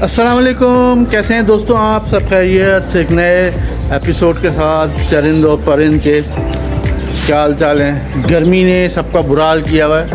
अस्सलाम वालेकुम, कैसे हैं दोस्तों आप सब? खैरियत? एक नए एपिसोड के साथ चरिंद और परिंद के क्या हाल चाल हैं? गर्मी ने सबका बुरा हाल किया हुआ है।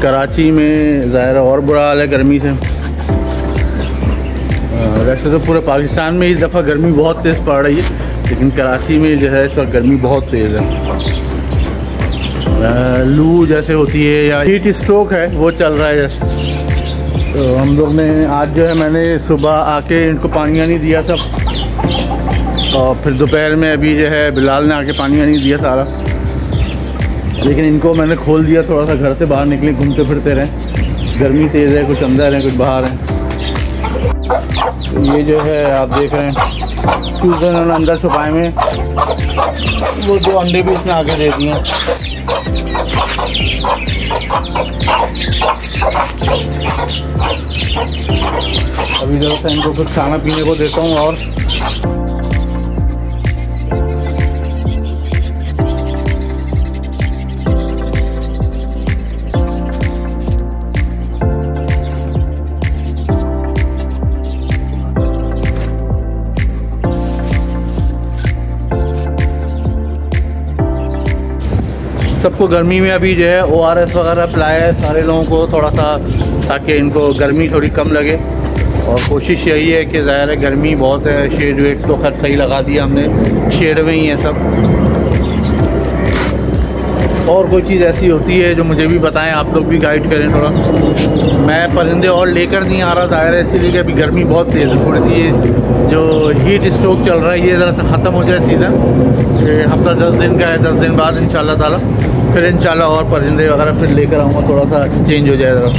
कराची में ज़ाहिर और बुरा हाल है गर्मी से। वैसे तो पूरे पाकिस्तान में इस दफ़ा गर्मी बहुत तेज़ पड़ रही है, लेकिन कराची में जो है इस वक्त गर्मी बहुत तेज़ है। लू जैसे होती है या हीट स्ट्रोक है वो चल रहा है। तो हम लोग ने आज जो है मैंने सुबह आके इनको पानी नहीं दिया सब, और फिर दोपहर में अभी जो है बिलाल ने आके पानी नहीं दिया सारा, लेकिन इनको मैंने खोल दिया। थोड़ा सा घर से बाहर निकले, घूमते फिरते रहें। गर्मी तेज़ है, कुछ अंदर हैं कुछ बाहर हैं। ये जो है आप देख रहे हैं चूज़े उन्होंने अंदर छुपाए में, वो 2 अंडे भी इसने आगे दे दिए। अभी ज़रा सा इनको कुछ खाना पीने को देता हूँ। और सबको गर्मी में अभी जो है ORS वगैरह पिलाया है सारे लोगों को, थोड़ा सा, ताकि इनको गर्मी थोड़ी कम लगे। और कोशिश यही है कि ज़ाहिर है गर्मी बहुत है। शेड वेड तो खैर सही लगा दिया हमने, शेड में ही है सब। और कोई चीज़ ऐसी होती है जो मुझे भी बताएं, आप लोग भी गाइड करें थोड़ा। मैं परिंदे और लेकर नहीं आ रहा ज़ाहिर है, इसीलिए कि अभी गर्मी बहुत तेज़ है। थोड़ी सी ये जो हीट स्ट्रोक चल रहा है ये ज़रा सा ख़त्म हो जाए सीज़न। हफ्ता 10 दिन का है, 10 दिन बाद इंशाल्लाह ताला फिर इंशाल्लाह और परिंदे वगैरह फिर लेकर आऊँगा, थोड़ा सा चेंज हो जाए ज़रा।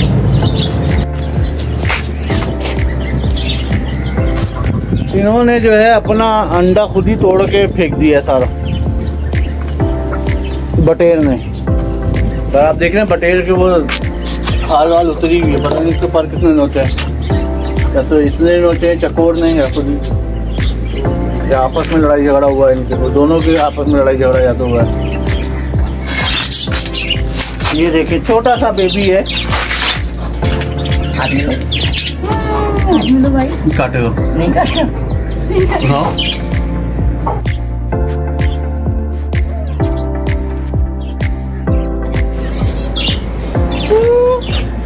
इन्होंने जो है अपना अंडा खुद ही तोड़ के फेंक दिया सारा, बटेर ने। और आप देख रहे हैं बटेर के वो खाल वाल उतरी हुई है, पता नहीं इसके पर कितने नोचे हैं, या तो इसने नोचे हैं चकोर नहीं, या खुद ही, या आपस में लड़ाई झगड़ा हुआ है इनके, दोनों के आपस में लड़ाई झगड़ा या तो हुआ है। ये देखिए छोटा सा बेबी है, काटेगा नहीं, काटेगा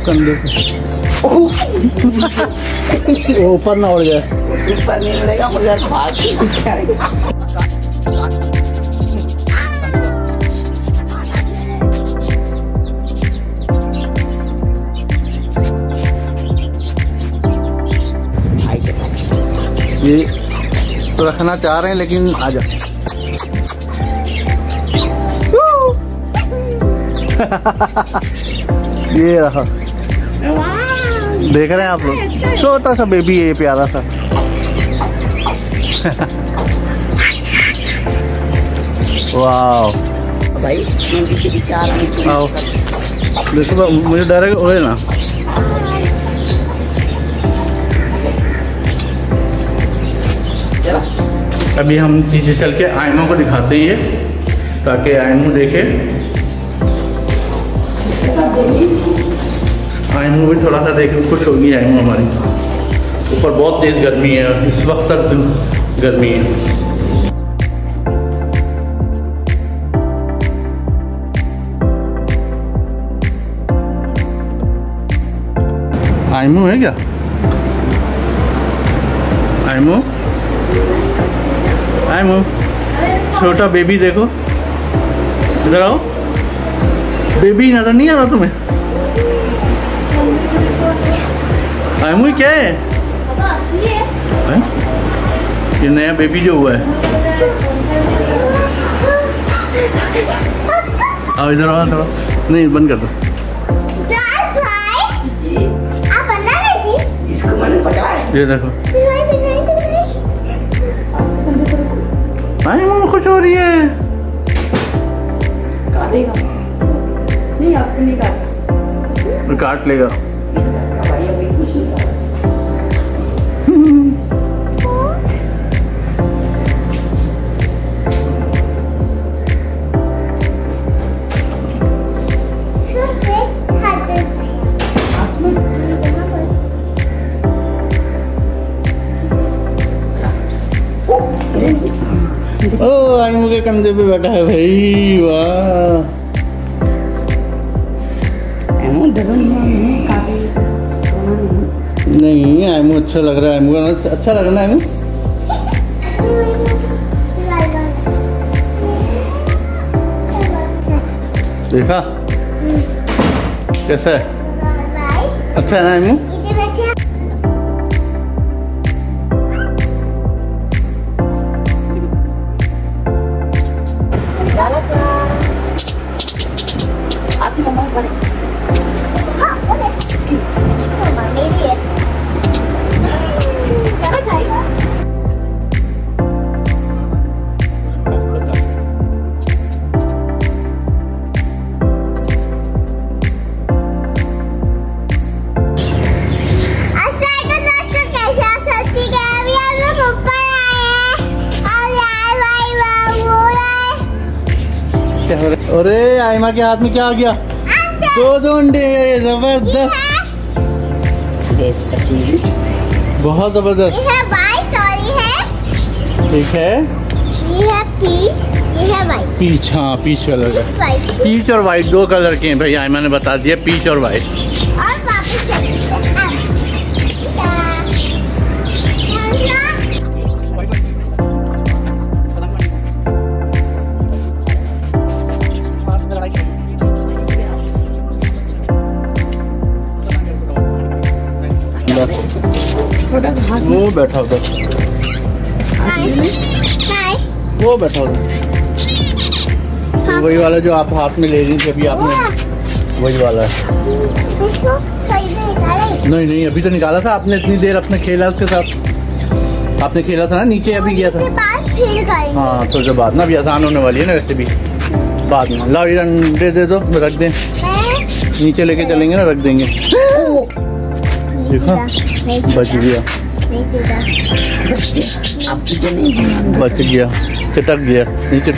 कंधे ऊपर ना उड़ जाए, ऊपर नहीं उड़ेगा, मुझे भाग ये तो रखना चाह रहे हैं, लेकिन आ जा। ये रहा, देख रहे हैं आप लोग, छोटा सा बेबी है ये, प्यारा सा। वाह भाई, आओ देखो, मुझे डर है उड़े ना। अभी हम नीचे चल के आयनों को दिखाते हैं ये, ताकि आयनों देखे। आयनों भी थोड़ा सा देखे, खुश होगी आयनों हमारी। ऊपर बहुत तेज़ गर्मी है, इस वक्त तक गर्मी है। आयनों है क्या? आयनों, आयमू, छोटा बेबी देखो, इधर आओ। बेबी नजर नहीं आ रहा तुम्हें? आयमू क्या है? ये नया बेबी जो हुआ है। आओ इधर आओ थोड़ा, नहीं बंद कर दो। ये देखो, आयमू खुश हो रही है। काटेगा नहीं, आपको नहीं काटना, काट लेगा। ओ आइमू के कंधे पे बैठा है भाई, वाह। नहीं आइमू अच्छा लग रहा है, आइमू अच्छा लग रहा है। आइमू देखा कैसा है, अच्छा है ना आइमू? अरे आइमा के हाथ में क्या आ गया? दो अंडे, जबरदस्त, बहुत जबरदस्त। ये है व्हाइट और ये है, ठीक है, ये है पीच, ये है व्हाइट। पीच, हाँ पीच कलर का, पीच और व्हाइट दो कलर के हैं भाई। आइमा ने बता दिया पीच और व्हाइट। और वापस वो बैठा उधर, वो बैठा उधर, वही वाला जो आप हाथ में ले रही थी अभी आपने, वही वाला है। नहीं नहीं अभी तो निकाला था आपने, इतनी देर अपने खेला उसके साथ, आपने खेला था ना नीचे, अभी गया था। हाँ थोड़ी देर बाद ना, अभी आसान होने वाली है ना वैसे भी, बाद में। लाओ ये अंडे दे दो, रख दें नीचे, लेके चलेंगे ना, रख देंगे। देखा बच गया, बच गया, चिटक गया नीचे।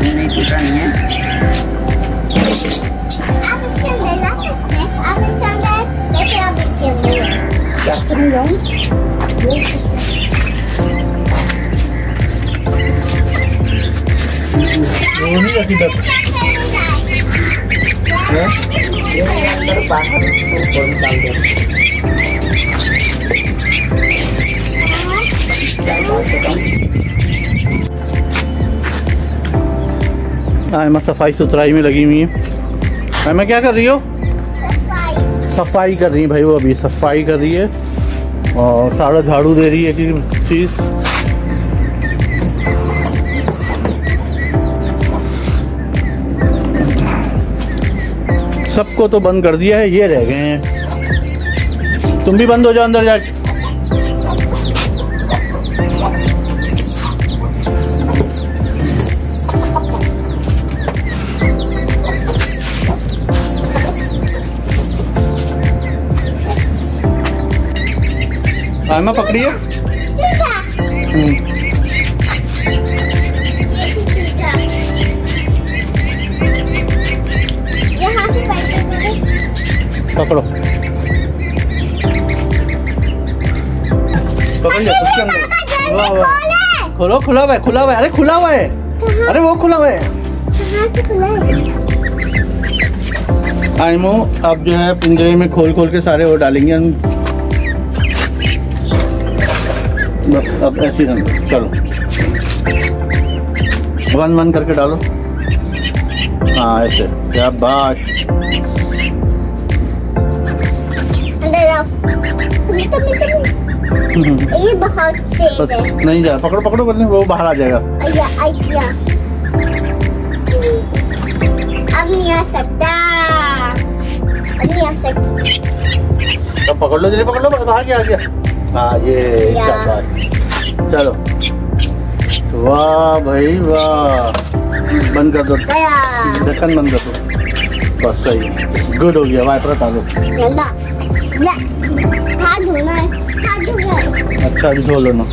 नहीं टूटा नहीं है। क्या करने जाऊँ? वो नहीं रखी बस। बाहर आइमा सफाई सुथराई में लगी हुई है। आइमा क्या कर रही हो? सफाई कर रही है भाई, वो अभी सफाई कर रही है और सारा झाड़ू दे रही है कि चीज। सबको तो बंद कर दिया है, ये रह गए हैं। तुम भी बंद हो जाओ अंदर जाके। आइमा पकड़िए। पकड़ो, पकड़िए उसके अंदर। खोलो, खुला हुआ है, खुला हुआ है। अरे खुला हुआ है, अरे वो खुला हुआ है। आइमो अब जो है पिंजरे में खोल खोल के सारे वो डालेंगे हम। बस अब ऐसे ही चलो, बंद बंद करके डालो। हाँ ऐसे, क्या बात। ये बहुत तेज है। नहीं जा, पकड़ो पकड़ो, बदले वो बाहर आ जाएगा। अब नहीं आ सकता, अब नहीं आ सकता। अब पकड़ लो, जल्दी पकड़ लो, आ गया आ गया। हाँ ये शाबाश, चलो। वाह भाई वाह, बंद कर दो, ढक्कन बंद कर दो। बस सही, गुड हो गया। वाइपर हटा दो। हाथ धोना है, हाथ धो गया। अच्छा धो लो ना।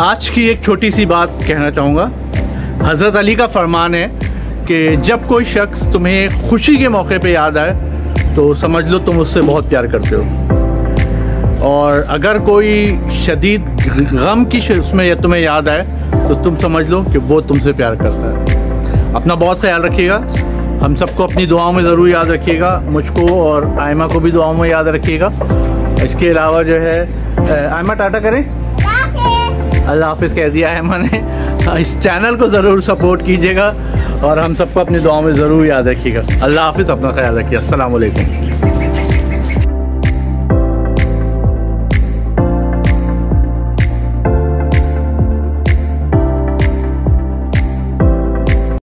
आज की एक छोटी सी बात कहना चाहूँगा। हज़रत अली का फरमान है कि जब कोई शख्स तुम्हें खुशी के मौके पे याद आए तो समझ लो तुम उससे बहुत प्यार करते हो। और अगर कोई शदीद गम की उसमें तुम्हें याद आए तो तुम समझ लो कि वो तुमसे प्यार करता है। अपना बहुत ख्याल रखिएगा, हम सबको अपनी दुआओं में ज़रूर याद रखिएगा, मुझको और आयमा को भी दुआओं में याद रखिएगा। इसके अलावा जो है आयमा टाटा करें, अल्लाह हाफिज़ कह दिया आयमा ने। इस चैनल को ज़रूर सपोर्ट कीजिएगा और हम सबको अपनी दुआओं में ज़रूर याद रखिएगा। अल्लाह हाफिज़, अपना ख्याल रखिए। अस्सलाम वालेकुम।